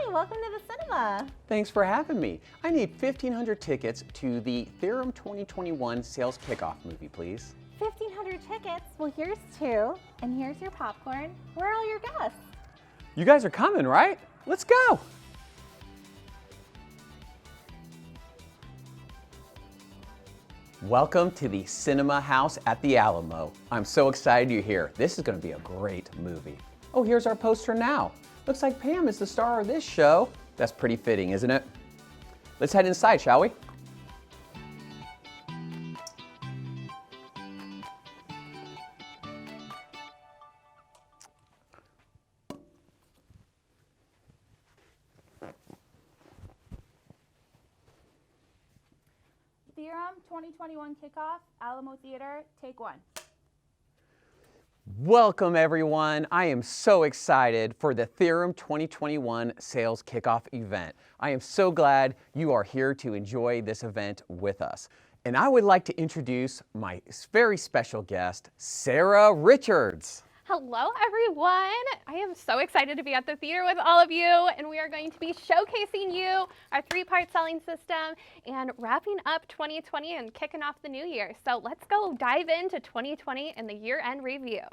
Hi, welcome to the cinema. Thanks for having me. I need 1,500 tickets to the Theorem 2021 sales kickoff movie, please. 1,500 tickets. Well, here's 2, and here's your popcorn. Where are all your guests? You guys are coming, right? Let's go. Welcome to the Cinema House at the Alamo. I'm so excited you're here. This is going to be a great movie. Oh, here's our poster now. Looks like Pam is the star of this show. That's pretty fitting, isn't it? Let's head inside, shall we? Theorem 2021 kickoff, Alamo Theater, take 1. Welcome everyone. I am so excited for the Theorem 2021 sales kickoff event. I am so glad you are here to enjoy this event with us. And I would like to introduce my very special guest, Sarah Richards. Hello everyone! I am so excited to be at the theater with all of you, and we are going to be showcasing you our 3-part selling system and wrapping up 2020 and kicking off the new year. So let's go dive into 2020 and the year-end review.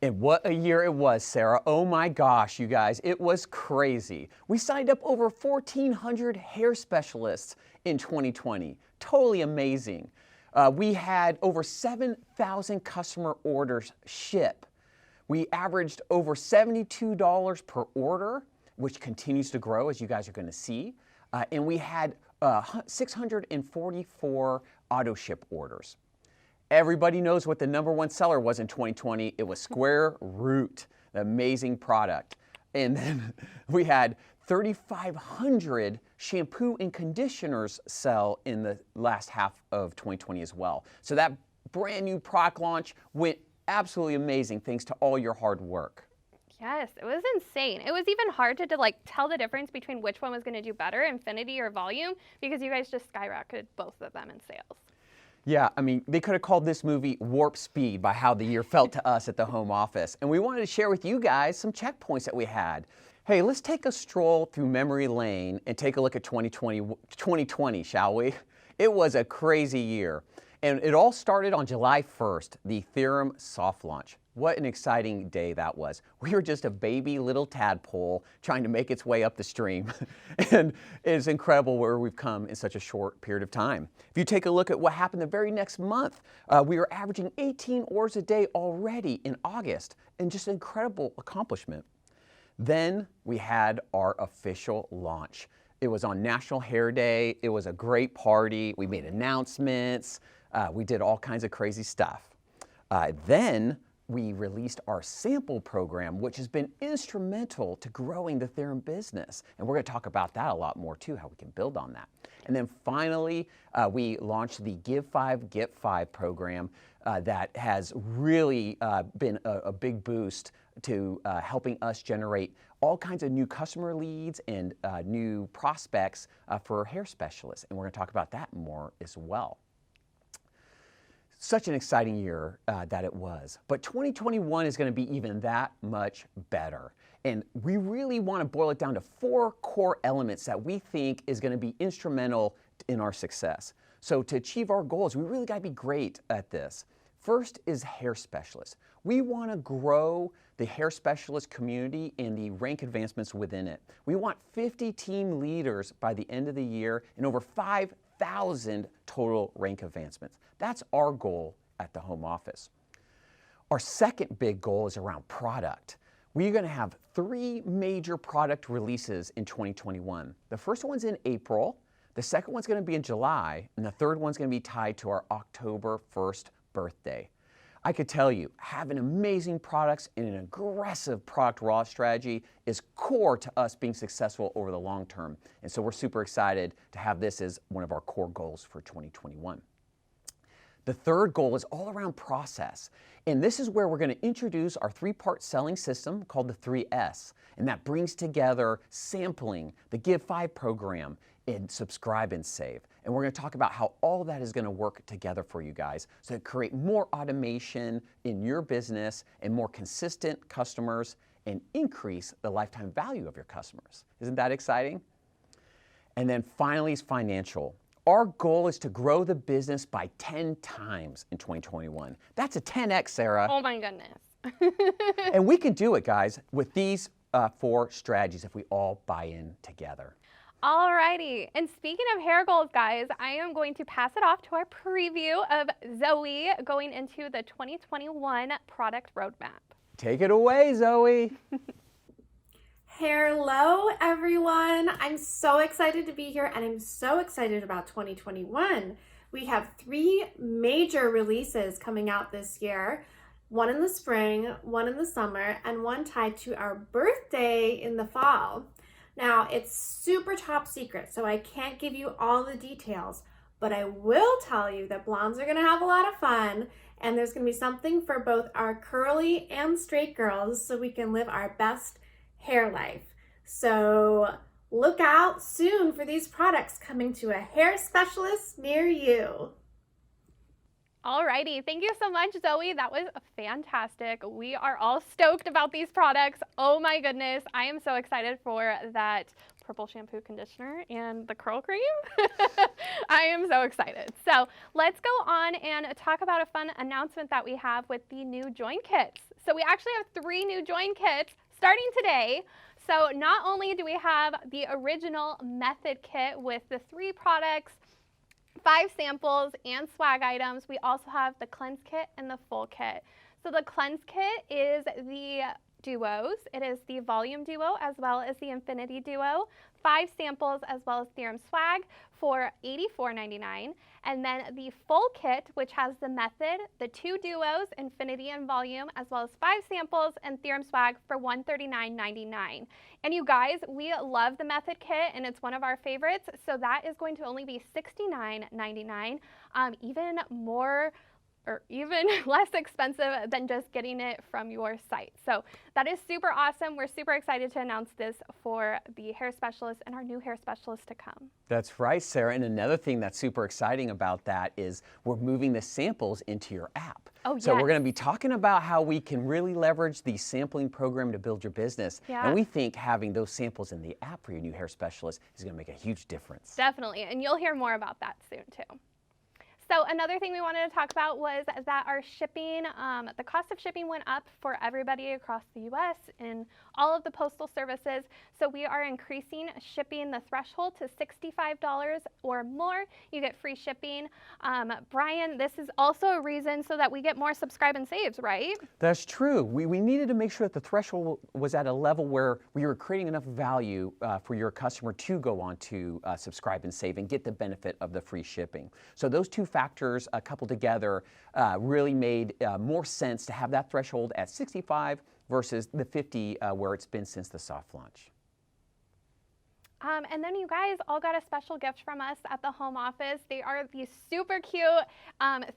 And what a year it was, Sarah. Oh my gosh, you guys, it was crazy. We signed up over 1,400 hair specialists in 2020. Totally amazing. We had over 7,000 customer orders ship. We averaged over $72 per order, which continues to grow, as you guys are going to see. And we had 644 auto ship orders. Everybody knows what the #1 seller was in 2020. It was Square Root, an amazing product. And then we had 3,500 shampoo and conditioners sell in the last half of 2020 as well. So that brand new product launch went absolutely amazing thanks to all your hard work. Yes, it was insane. It was even hard to tell the difference between which one was going to do better, Infinity or Volume, because you guys just skyrocketed both of them in sales. Yeah, I mean, they could have called this movie Warp Speed by how the year felt to us at the home office. And we wanted to share with you guys some checkpoints that we had. Hey, let's take a stroll through memory lane and take a look at 2020, shall we? It was a crazy year. And it all started on July 1st, the Theorem soft launch. What an exciting day that was. We were just a baby little tadpole trying to make its way up the stream. And it's incredible where we've come in such a short period of time. If you take a look at what happened the very next month, we were averaging 18 orders a day already in August, and just an incredible accomplishment. Then we had our official launch. It was on National Hair Day. It was a great party. We made announcements. We did all kinds of crazy stuff. Then we released our sample program, which has been instrumental to growing the Theorem business. And we're going to talk about that a lot more too, how we can build on that. And then finally, we launched the Give 5, Get 5 program that has really been a big boost to helping us generate all kinds of new customer leads and new prospects for hair specialists. And we're going to talk about that more as well. Such an exciting year that it was. But 2021 is going to be even that much better. And we really want to boil it down to 4 core elements that we think is going to be instrumental in our success. So to achieve our goals, we really got to be great at this. First is hair specialists. We want to grow the hair specialist community and the rank advancements within it. We want 50 team leaders by the end of the year and over 5,000 total rank advancements. That's our goal at the home office. Our second big goal is around product. We're going to have 3 major product releases in 2021. The first one's in April, the second one's going to be in July, and the third one's going to be tied to our October 1st birthday. I could tell you, having amazing products and an aggressive product rollout strategy is core to us being successful over the long term. And so we're super excited to have this as one of our core goals for 2021. The third goal is all around process. And this is where we're going to introduce our 3-part selling system called the 3S. And that brings together sampling, the Give 5 program, and Subscribe and Save. And we're going to talk about how all that is going to work together for you guys so to create more automation in your business and more consistent customers and increase the lifetime value of your customers. Isn't that exciting? And then finally is financial. Our goal is to grow the business by 10 times in 2021. That's a 10x, Sarah. Oh my goodness. And we can do it, guys, with these 4 strategies if we all buy in together. Alrighty, and speaking of hair goals, guys, I am going to pass it off to our preview of Zoe going into the 2021 product roadmap. Take it away, Zoe. Hello, everyone. I'm so excited to be here, and I'm so excited about 2021. We have 3 major releases coming out this year. One in the spring, one in the summer, and one tied to our birthday in the fall. Now, it's super top secret, so I can't give you all the details, but I will tell you that blondes are gonna have a lot of fun, and there's gonna be something for both our curly and straight girls so we can live our best hair life. So look out soon for these products coming to a hair specialist near you. Alrighty, thank you so much, Zoe. That was fantastic. We are all stoked about these products. Oh my goodness, I am so excited for that purple shampoo conditioner and the curl cream. I am so excited. So let's go on and talk about a fun announcement that we have with the new join kits. So we actually have 3 new join kits starting today. So not only do we have the original method kit with the 3 products, 5 samples and swag items, we also have the cleanse kit and the full kit. So the cleanse kit is the duos. It is the volume duo as well as the infinity duo. 5 samples as well as theorem swag for $84.99. And then the full kit, which has the method, the 2 duos, infinity and volume, as well as 5 samples and theorem swag for $139.99. And you guys, we love the method kit and it's one of our favorites. So that is going to only be $69.99, even more or even less expensive than just getting it from your site. So that is super awesome. We're super excited to announce this for the hair specialist and our new hair specialist to come. That's right, Sarah. And another thing that's super exciting about that is we're moving the samples into your app. Oh, So yes. we're going to be talking about how we can really leverage the sampling program to build your business. Yeah. And we think having those samples in the app for your new hair specialist is going to make a huge difference. Definitely, and you'll hear more about that soon too. So another thing we wanted to talk about was that our shipping, the cost of shipping went up for everybody across the U.S. and all of the postal services. So we are increasing shipping the threshold to $65 or more. You get free shipping. Brian, this is also a reason so that we get more subscribe and saves, right? That's true. We needed to make sure that the threshold was at a level where we were creating enough value for your customer to go on to subscribe and save and get the benefit of the free shipping. So those 2 factors coupled together really made more sense to have that threshold at 65 versus the 50 where it's been since the soft launch. And then you guys all got a special gift from us at the home office. They are these super cute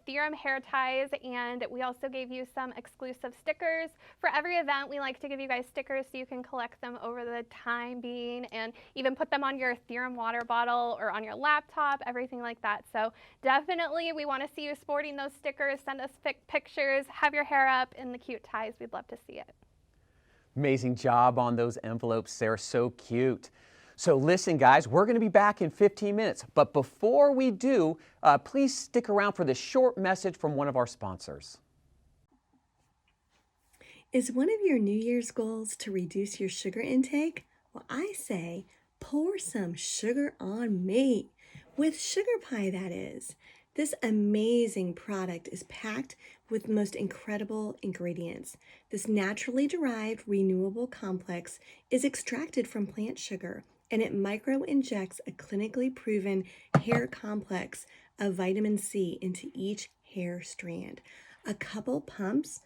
theorem hair ties, and we also gave you some exclusive stickers. For every event, we like to give you guys stickers so you can collect them over the time being and even put them on your theorem water bottle or on your laptop, everything like that. So definitely we want to see you sporting those stickers. Send us pictures, have your hair up in the cute ties. We'd love to see it. Amazing job on those envelopes, Sarah, so cute. So listen, guys, we're going to be back in 15 minutes. But before we do, please stick around for this short message from one of our sponsors. Is one of your New Year's goals to reduce your sugar intake? Well, I say pour some sugar on me. With Sugar Pie, that is. This amazing product is packed with the most incredible ingredients. This naturally derived renewable complex is extracted from plant sugar, and it micro-injects a clinically proven hair complex of vitamin C into each hair strand. A couple pumps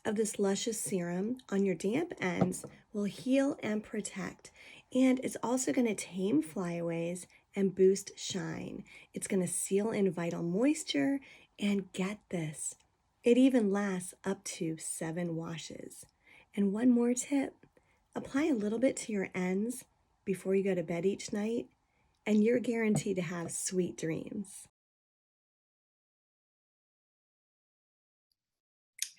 of this luscious serum on your damp ends will heal and protect. And it's also going to tame flyaways and boost shine. It's going to seal in vital moisture, and get this, it even lasts up to 7 washes. And one more tip, apply a little bit to your ends before you go to bed each night, and you're guaranteed to have sweet dreams.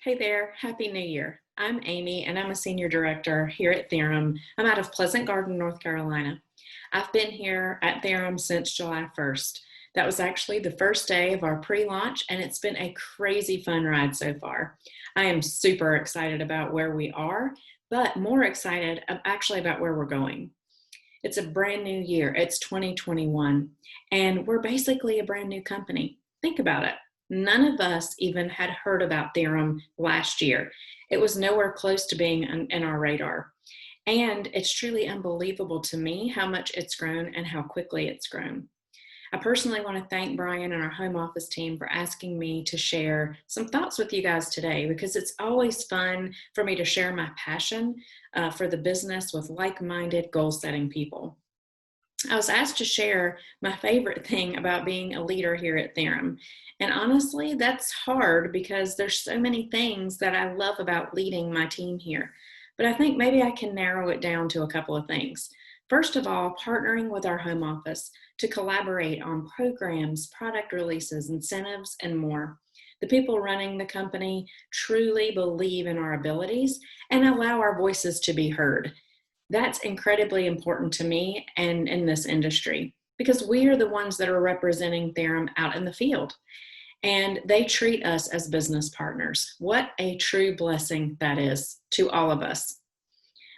Hey there, Happy New Year. I'm Amy and I'm a Senior Director here at Theorem. I'm out of Pleasant Garden, North Carolina. I've been here at Theorem since July 1st. That was actually the first day of our pre-launch and it's been a crazy fun ride so far. I am super excited about where we are, but more excited actually about where we're going. It's a brand new year, it's 2021, and we're basically a brand new company. Think about it. None of us even had heard about Theorem last year. It was nowhere close to being in our radar. And it's truly unbelievable to me how much it's grown and how quickly it's grown. I personally want to thank Brian and our home office team for asking me to share some thoughts with you guys today, because it's always fun for me to share my passion for the business with like-minded, goal-setting people. I was asked to share my favorite thing about being a leader here at Theorem. And honestly, that's hard because there's so many things that I love about leading my team here. But I think maybe I can narrow it down to a couple of things. First of all, partnering with our home office to collaborate on programs, product releases, incentives, and more. The people running the company truly believe in our abilities and allow our voices to be heard. That's incredibly important to me and in this industry because we are the ones that are representing Theorem out in the field. And they treat us as business partners. What a true blessing that is to all of us.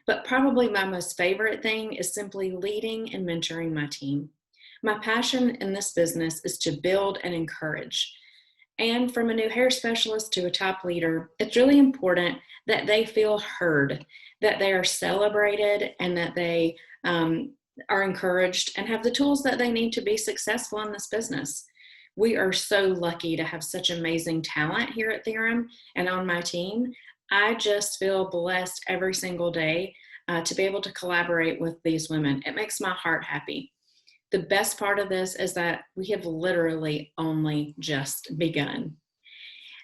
But probably my most favorite thing is simply leading and mentoring my team. My passion in this business is to build and encourage. And from a new hair specialist to a top leader, it's really important that they feel heard, that they are celebrated, and that they are encouraged and have the tools that they need to be successful in this business. We are so lucky to have such amazing talent here at Theorem and on my team. I just feel blessed every single day to be able to collaborate with these women. It makes my heart happy. The best part of this is that we have literally only just begun.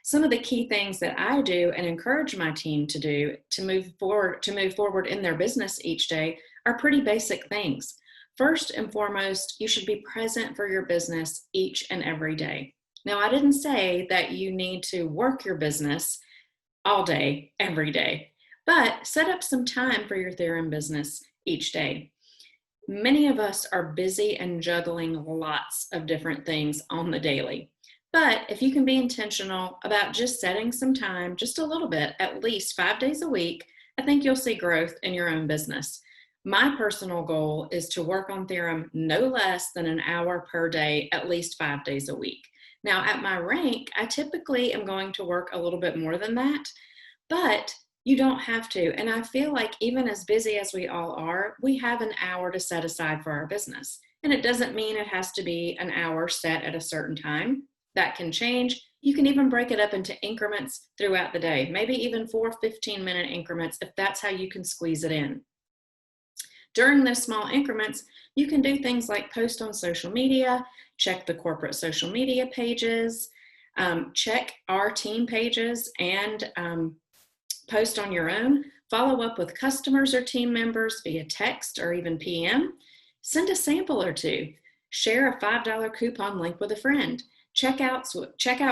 Some of the key things that I do and encourage my team to do to move forward in their business each day are pretty basic things. First and foremost, you should be present for your business each and every day. Now, I didn't say that you need to work your business all day, every day, but set up some time for your Theorem business each day. Many of us are busy and juggling lots of different things on the daily. But if you can be intentional about just setting some time, just a little bit, at least 5 days a week, I think you'll see growth in your own business. My personal goal is to work on Theorem no less than an hour per day, at least 5 days a week. Now, at my rank, I typically am going to work a little bit more than that, but you don't have to. And I feel like even as busy as we all are, we have an hour to set aside for our business. And it doesn't mean it has to be an hour set at a certain time. That can change. You can even break it up into increments throughout the day, maybe even 4 15-minute increments if that's how you can squeeze it in. During those small increments, you can do things like post on social media, check the corporate social media pages, check our team pages, and post on your own. Follow up with customers or team members via text or even PM. Send a sample or two. Share a $5 coupon link with a friend. Check out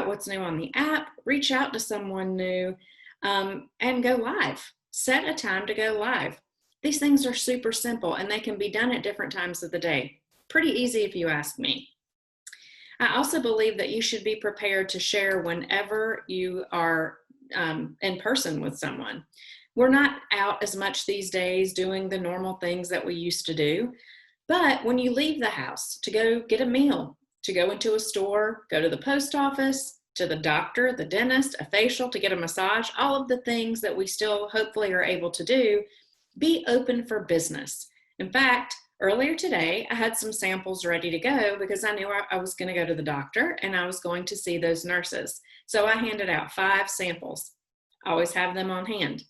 what's new on the app. Reach out to someone new and go live. Set a time to go live. These things are super simple and they can be done at different times of the day. Pretty easy if you ask me. I also believe that you should be prepared to share whenever you are in person with someone. We're not out as much these days doing the normal things that we used to do, but when you leave the house to go get a meal, to go into a store, go to the post office, to the doctor, the dentist, a facial, to get a massage, all of the things that we still hopefully are able to do, be open for business. In fact, earlier today, I had some samples ready to go because I knew I was going to go to the doctor and I was going to see those nurses. So I handed out 5 samples. I always have them on hand.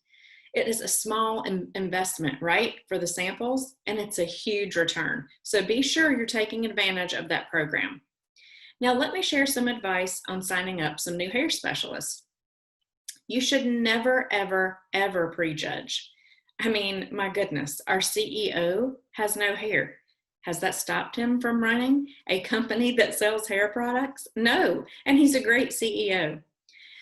It is a small investment, right, for the samples, and it's a huge return. So be sure you're taking advantage of that program. Now let me share some advice on signing up some new hair specialists. You should never, ever, ever prejudge. I mean, my goodness, our CEO has no hair. Has that stopped him from running a company that sells hair products? No, and he's a great CEO.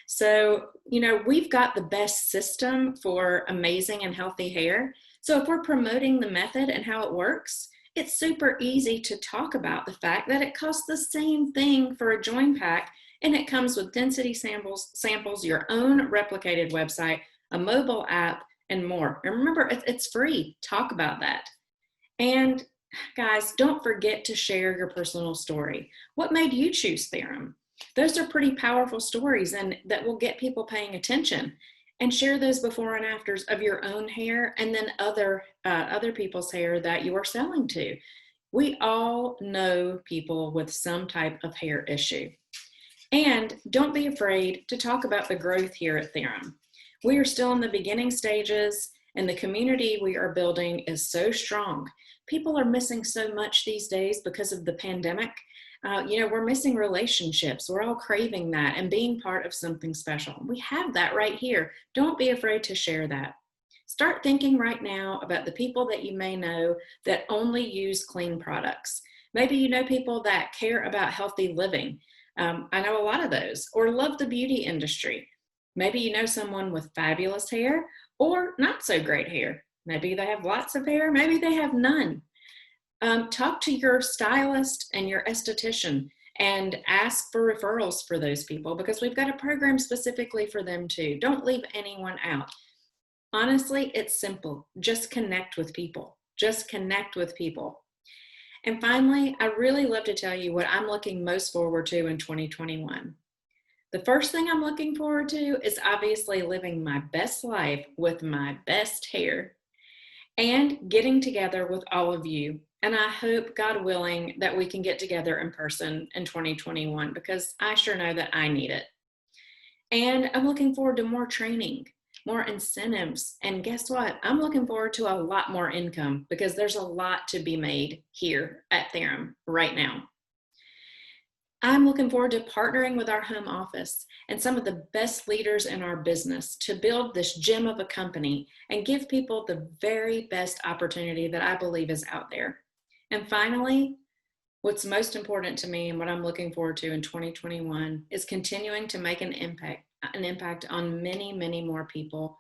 So, we've got the best system for amazing and healthy hair. So if we're promoting the method and how it works, it's super easy to talk about the fact that it costs the same thing for a join pack, and it comes with density samples, your own replicated website, a mobile app, and more. And remember, it's free. Talk about that. And guys, don't forget to share your personal story. What made you choose Theorem? Those are pretty powerful stories and that will get people paying attention. And share those before and afters of your own hair and then other people's hair that you are selling to. We all know people with some type of hair issue. And don't be afraid to talk about the growth here at Theorem. We are still in the beginning stages, and the community we are building is so strong. People are missing so much these days because of the pandemic. We're missing relationships. We're all craving that and being part of something special. We have that right here. Don't be afraid to share that. Start thinking right now about the people that you may know that only use clean products. Maybe you know people that care about healthy living. I know a lot of those, or love the beauty industry. Maybe you know someone with fabulous hair or not so great hair. Maybe they have lots of hair, maybe they have none. Talk to your stylist and your esthetician and ask for referrals for those people, because we've got a program specifically for them too. Don't leave anyone out. Honestly, it's simple. Just connect with people. Just connect with people. And finally, I really love to tell you what I'm looking most forward to in 2021. The first thing I'm looking forward to is obviously living my best life with my best hair and getting together with all of you. And I hope, God willing, that we can get together in person in 2021, because I sure know that I need it. And I'm looking forward to more training, more incentives. And guess what? I'm looking forward to a lot more income, because there's a lot to be made here at Theorem right now. I'm looking forward to partnering with our home office and some of the best leaders in our business to build this gem of a company and give people the very best opportunity that I believe is out there. And finally, what's most important to me and what I'm looking forward to in 2021 is continuing to make an impact on many, many more people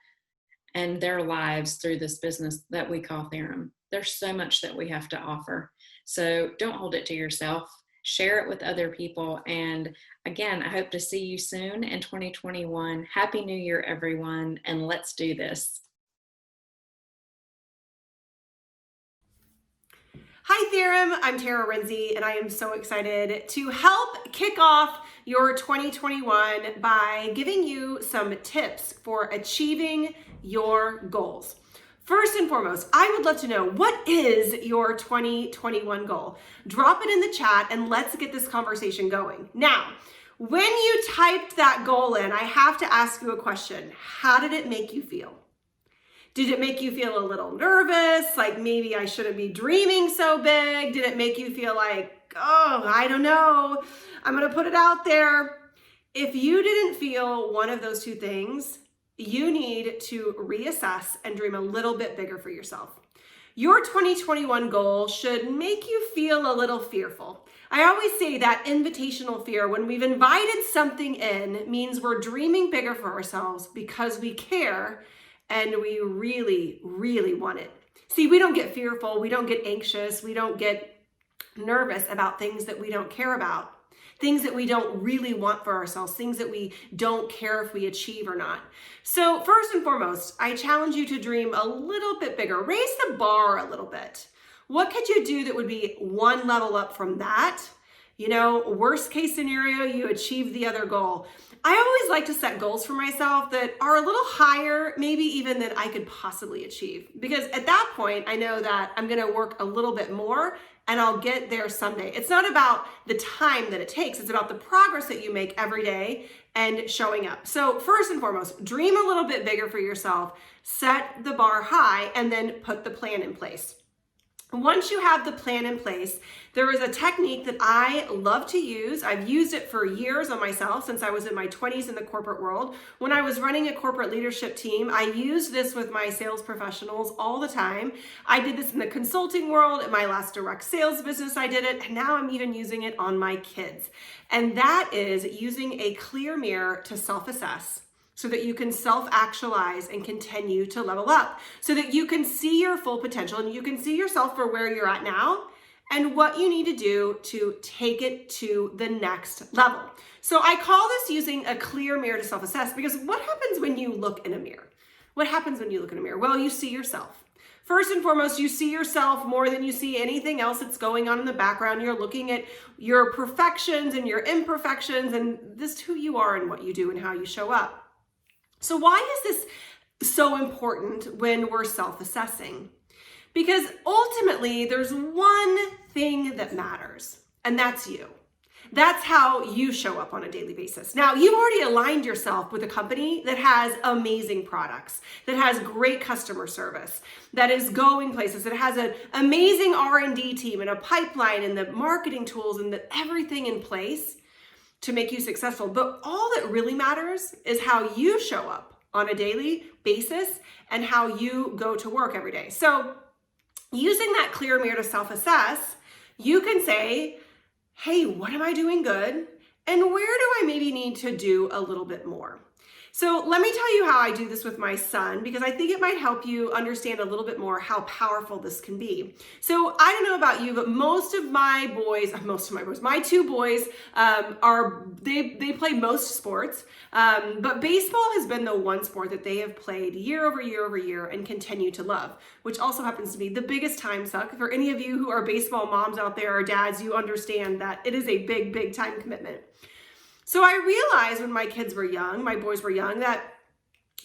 and their lives through this business that we call Theorem. There's so much that we have to offer. So don't hold it to yourself. Share it with other people. And again, I hope to see you soon in 2021. Happy New Year, everyone, and let's do this. Hi Theorem, I'm Tara Renzi, and I am so excited to help kick off your 2021 by giving you some tips for achieving your goals. First and foremost, I would love to know, what is your 2021 goal? Drop it in the chat and let's get this conversation going. Now, when you typed that goal in, I have to ask you a question. How did it make you feel? Did it make you feel a little nervous? Like maybe I shouldn't be dreaming so big? Did it make you feel like, oh, I don't know, I'm gonna put it out there? If you didn't feel one of those two things, you need to reassess and dream a little bit bigger for yourself. Your 2021 goal should make you feel a little fearful. I always say that invitational fear, when we've invited something in, means we're dreaming bigger for ourselves because we care and we really, really want it. See, we don't get fearful, we don't get anxious, we don't get nervous about things that we don't care about, things that we don't really want for ourselves, things that we don't care if we achieve or not. So first and foremost, I challenge you to dream a little bit bigger. Raise the bar a little bit. What could you do that would be one level up from that? You know, worst case scenario, you achieve the other goal. I always like to set goals for myself that are a little higher, maybe even than I could possibly achieve. Because at that point, I know that I'm gonna work a little bit more and I'll get there someday. It's not about the time that it takes, it's about the progress that you make every day and showing up. So first and foremost, dream a little bit bigger for yourself, set the bar high, and then put the plan in place. Once you have the plan in place, there is a technique that I love to use. I've used it for years on myself since I was in my 20s in the corporate world. When I was running a corporate leadership team, I used this with my sales professionals all the time. I did this in the consulting world. In my last direct sales business, I did it. And now I'm even using it on my kids. And that is using a clear mirror to self-assess, so that you can self-actualize and continue to level up, so that you can see your full potential and you can see yourself for where you're at now and what you need to do to take it to the next level. So I call this using a clear mirror to self-assess, because what happens when you look in a mirror? What happens when you look in a mirror? Well, you see yourself. First and foremost, you see yourself more than you see anything else that's going on in the background. You're looking at your perfections and your imperfections, and this is who you are and what you do and how you show up. So why is this so important when we're self-assessing? Because ultimately, there's one thing that matters, and that's you. That's how you show up on a daily basis. Now, you've already aligned yourself with a company that has amazing products, that has great customer service, that is going places, that has an amazing R&D team and a pipeline and the marketing tools and everything in place to make you successful. But all that really matters is how you show up on a daily basis and how you go to work every day. So using that clear mirror to self-assess, you can say, hey, what am I doing good? And where do I maybe need to do a little bit more? So let me tell you how I do this with my son, because I think it might help you understand a little bit more how powerful this can be. So I don't know about you, but my two boys they play most sports, but baseball has been the one sport that they have played year over year over year and continue to love, which also happens to be the biggest time suck. For any of you who are baseball moms out there or dads, you understand that it is a big, big time commitment. So I realized when my kids were young, my boys were young, that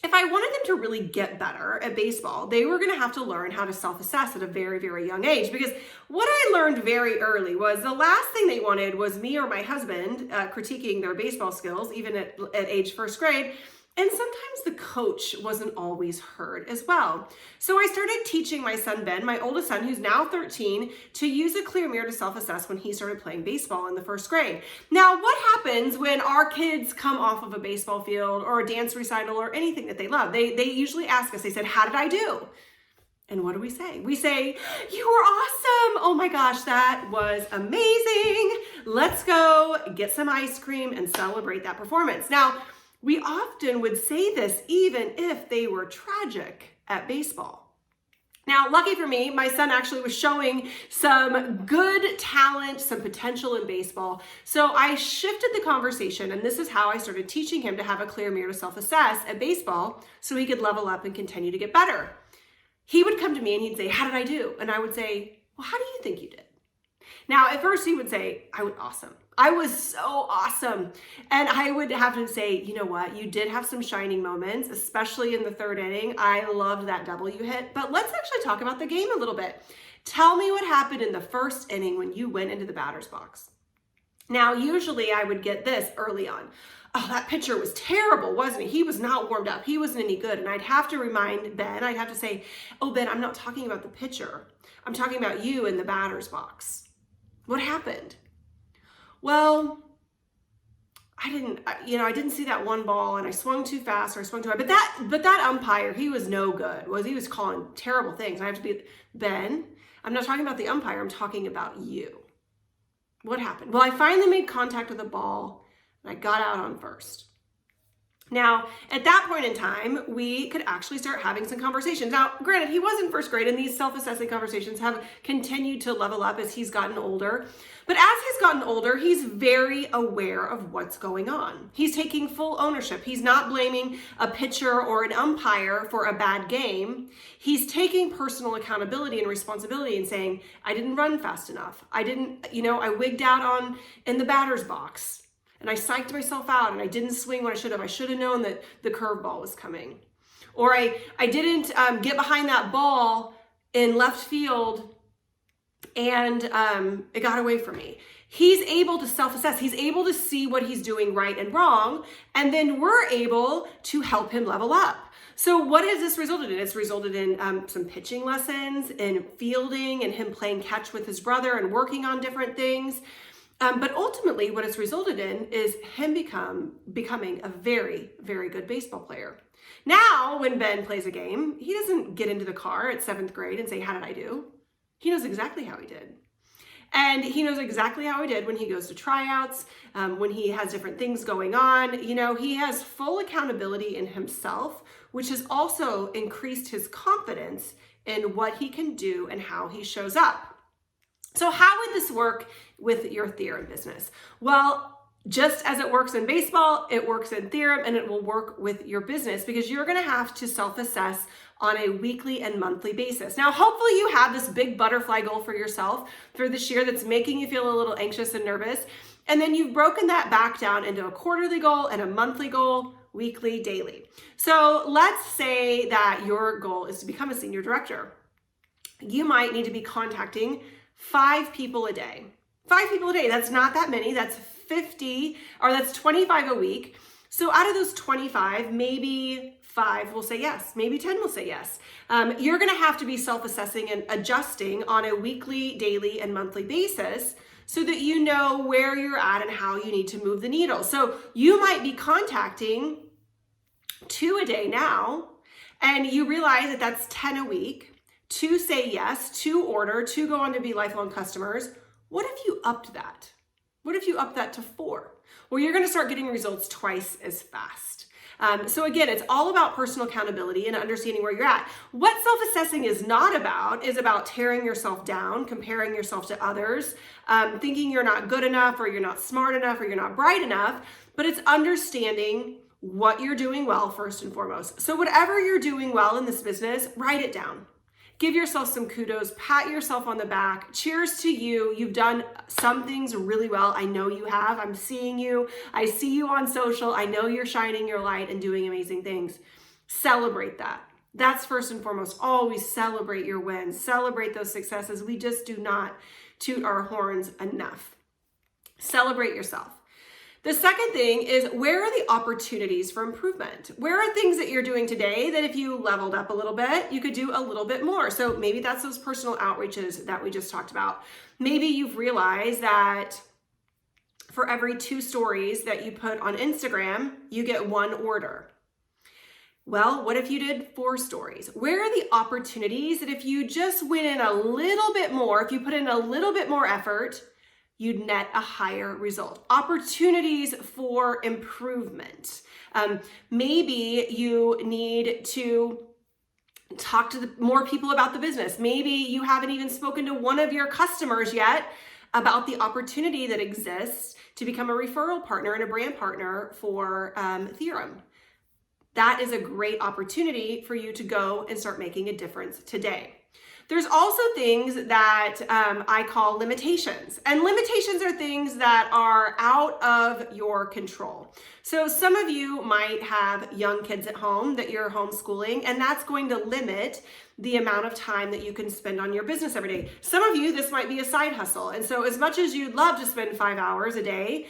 if I wanted them to really get better at baseball, they were going to have to learn how to self-assess at a very, very young age. Because what I learned very early was the last thing they wanted was me or my husband critiquing their baseball skills, even at age first grade. And sometimes the coach wasn't always heard as well. So I started teaching my son, Ben, my oldest son, who's now 13, to use a clear mirror to self-assess when he started playing baseball in the first grade. Now, what happens when our kids come off of a baseball field or a dance recital or anything that they love? They usually ask us, they said, how did I do? And what do we say? We say, you were awesome. Oh my gosh, that was amazing. Let's go get some ice cream and celebrate that performance. Now, we often would say this even if they were tragic at baseball. Now, lucky for me, my son actually was showing some good talent, some potential in baseball. So I shifted the conversation, and this is how I started teaching him to have a clear mirror to self-assess at baseball so he could level up and continue to get better. He would come to me and he'd say, how did I do? And I would say, well, how do you think you did? Now, at first he would say, I was awesome. I was so awesome. And I would have to say, you know what? You did have some shining moments, especially in the third inning. I loved that double you hit. But let's actually talk about the game a little bit. Tell me what happened in the first inning when you went into the batter's box. Now, usually I would get this early on. Oh, that pitcher was terrible, wasn't he? He was not warmed up. He wasn't any good. And I'd have to remind Ben, I'd have to say, oh, Ben, I'm not talking about the pitcher. I'm talking about you in the batter's box. What happened? Well, I didn't see that one ball, and I swung too fast or I swung too high. But that umpire, he was no good. He was calling terrible things. And I have to be, Ben, I'm not talking about the umpire. I'm talking about you. What happened? Well, I finally made contact with the ball, and I got out on first. Now, at that point in time, we could actually start having some conversations. Now, granted, he was in first grade, and these self-assessing conversations have continued to level up as he's gotten older. But as he's gotten older, he's very aware of what's going on. He's taking full ownership. He's not blaming a pitcher or an umpire for a bad game. He's taking personal accountability and responsibility and saying, I didn't run fast enough. I wigged out in the batter's box. And I psyched myself out and I didn't swing when I should have. I should have known that the curveball was coming. Or I didn't get behind that ball in left field and it got away from me. He's able to self-assess. He's able to see what he's doing right and wrong. And then we're able to help him level up. So what has this resulted in? It's resulted in some pitching lessons and fielding and him playing catch with his brother and working on different things. But ultimately what it's resulted in is him becoming a very, very good baseball player. Now, when Ben plays a game, he doesn't get into the car at 7th grade and say, how did I do? He knows exactly how he did. And he knows exactly how he did when he goes to tryouts, when he has different things going on. You know, he has full accountability in himself, which has also increased his confidence in what he can do and how he shows up. So how would this work with your Theorem business? Well, just as it works in baseball, it works in Theorem, and it will work with your business because you're going to have to self-assess on a weekly and monthly basis. Now, hopefully you have this big butterfly goal for yourself for this year that's making you feel a little anxious and nervous. And then you've broken that back down into a quarterly goal and a monthly goal, weekly, daily. So let's say that your goal is to become a senior director. You might need to be contacting 5 people a day. 5 people a day, that's not that many. That's 50, or that's 25 a week. So out of those 25, maybe 5 will say yes, maybe 10 will say yes. You're gonna have to be self-assessing and adjusting on a weekly, daily, and monthly basis so that you know where you're at and how you need to move the needle. So you might be contacting 2 a day now, and you realize that that's 10 a week. 2 say yes, 2 order, 2 go on to be lifelong customers. What if you upped that? What if you up that to 4? Well, you're going to start getting results twice as fast. So again, it's all about personal accountability and understanding where you're at. What self-assessing is not about is about tearing yourself down, comparing yourself to others, thinking you're not good enough or you're not smart enough or you're not bright enough, but it's understanding what you're doing well first and foremost. So whatever you're doing well in this business, write it down. Give yourself some kudos, pat yourself on the back. Cheers to you. You've done some things really well. I know you have. I'm seeing you. I see you on social. I know you're shining your light and doing amazing things. Celebrate that. That's first and foremost. Always celebrate your wins. Celebrate those successes. We just do not toot our horns enough. Celebrate yourself. The second thing is, where are the opportunities for improvement? Where are things that you're doing today that if you leveled up a little bit, you could do a little bit more? So maybe that's those personal outreaches that we just talked about. Maybe you've realized that for every 2 stories that you put on Instagram, you get 1 order. Well, what if you did 4 stories? Where are the opportunities that if you just went in a little bit more, if you put in a little bit more effort, you'd net a higher result? Opportunities for improvement. Maybe you need to talk to more people about the business. Maybe you haven't even spoken to one of your customers yet about the opportunity that exists to become a referral partner and a brand partner for Theorem. That is a great opportunity for you to go and start making a difference today. There's also things that I call limitations. And limitations are things that are out of your control. So some of you might have young kids at home that you're homeschooling, and that's going to limit the amount of time that you can spend on your business every day. Some of you, this might be a side hustle. And so as much as you'd love to spend 5 hours a day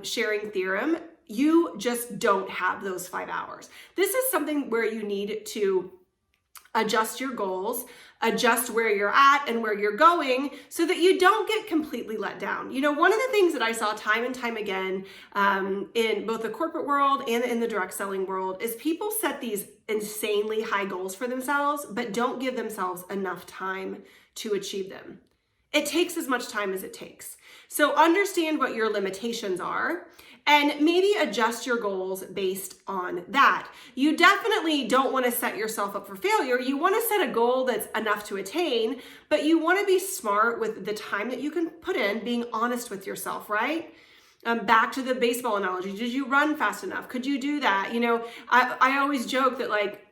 sharing Theorem, you just don't have those 5 hours. This is something where you need to adjust your goals, adjust where you're at and where you're going so that you don't get completely let down. You know, one of the things that I saw time and time again in both the corporate world and in the direct selling world is people set these insanely high goals for themselves, but don't give themselves enough time to achieve them. It takes as much time as it takes. So understand what your limitations are and maybe adjust your goals based on that. You definitely don't want to set yourself up for failure. You want to set a goal that's enough to attain, but you want to be smart with the time that you can put in, being honest with yourself, right? Back to the baseball analogy. Did you run fast enough? Could you do that? You know, I always joke that like,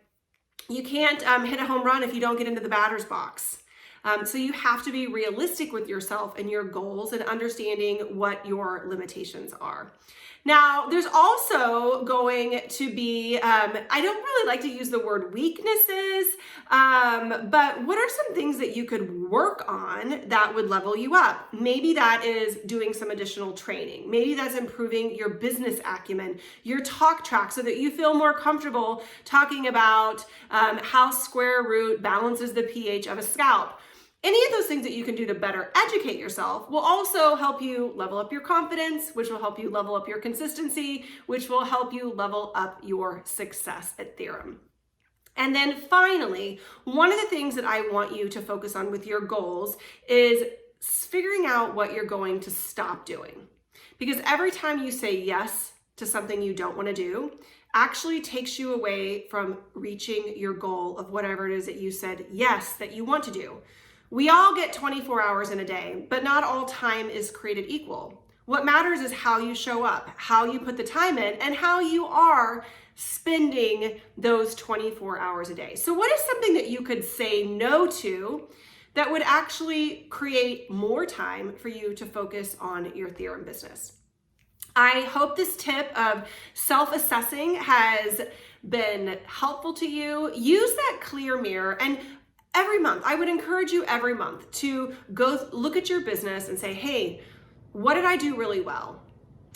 you can't hit a home run if you don't get into the batter's box. So you have to be realistic with yourself and your goals and understanding what your limitations are. Now, there's also going to be, I don't really like to use the word weaknesses, but what are some things that you could work on that would level you up? Maybe that is doing some additional training. Maybe that's improving your business acumen, your talk track, so that you feel more comfortable talking about how square root balances the pH of a scalp. Any of those things that you can do to better educate yourself will also help you level up your confidence, which will help you level up your consistency, which will help you level up your success at Theorem. And then finally, one of the things that I want you to focus on with your goals is figuring out what you're going to stop doing. Because every time you say yes to something you don't want to do, actually takes you away from reaching your goal of whatever it is that you said yes that you want to do. We all get 24 hours in a day, but not all time is created equal. What matters is how you show up, how you put the time in, and how you are spending those 24 hours a day. So what is something that you could say no to that would actually create more time for you to focus on your Theorem business? I hope this tip of self-assessing has been helpful to you. Use that clear mirror, and every month, I would encourage you every month to go look at your business and say, hey, what did I do really well?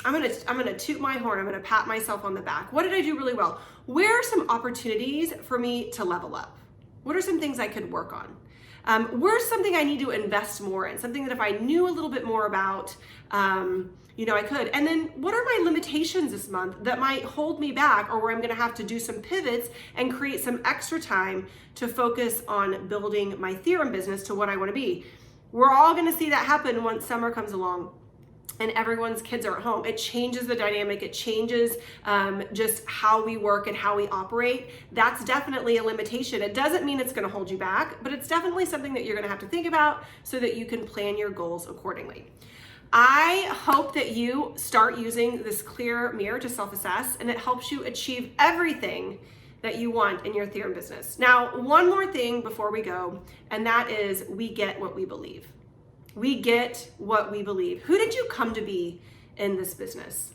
I'm gonna toot my horn. I'm gonna pat myself on the back. What did I do really well? Where are some opportunities for me to level up? What are some things I could work on? Where's something I need to invest more in? Something that if I knew a little bit more about, I could. And then what are my limitations this month that might hold me back, or where I'm gonna have to do some pivots and create some extra time to focus on building my Theorem business to what I wanna be? We're all gonna see that happen once summer comes along and everyone's kids are at home. It changes the dynamic. It changes just how we work and how we operate. That's definitely a limitation. It doesn't mean it's gonna hold you back, but it's definitely something that you're gonna have to think about so that you can plan your goals accordingly. I hope that you start using this clear mirror to self-assess, and it helps you achieve everything that you want in your Theorem business. Now, one more thing before we go, and that is we get what we believe. We get what we believe. Who did you come to be in this business?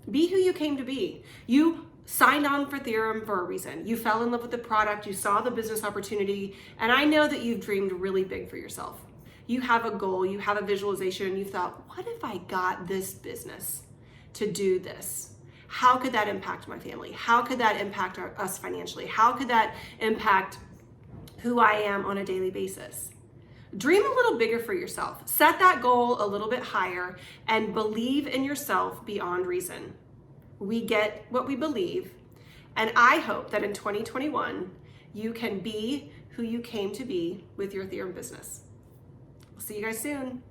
Be who you came to be. You signed on for Theorem for a reason. You fell in love with the product, you saw the business opportunity, and I know that you've dreamed really big for yourself. You have a goal, you have a visualization, and you thought, what if I got this business to do this? How could that impact my family? How could that impact us financially? How could that impact who I am on a daily basis? Dream a little bigger for yourself. Set that goal a little bit higher and believe in yourself beyond reason. We get what we believe, and I hope that in 2021, you can be who you came to be with your Theorem business. See you guys soon.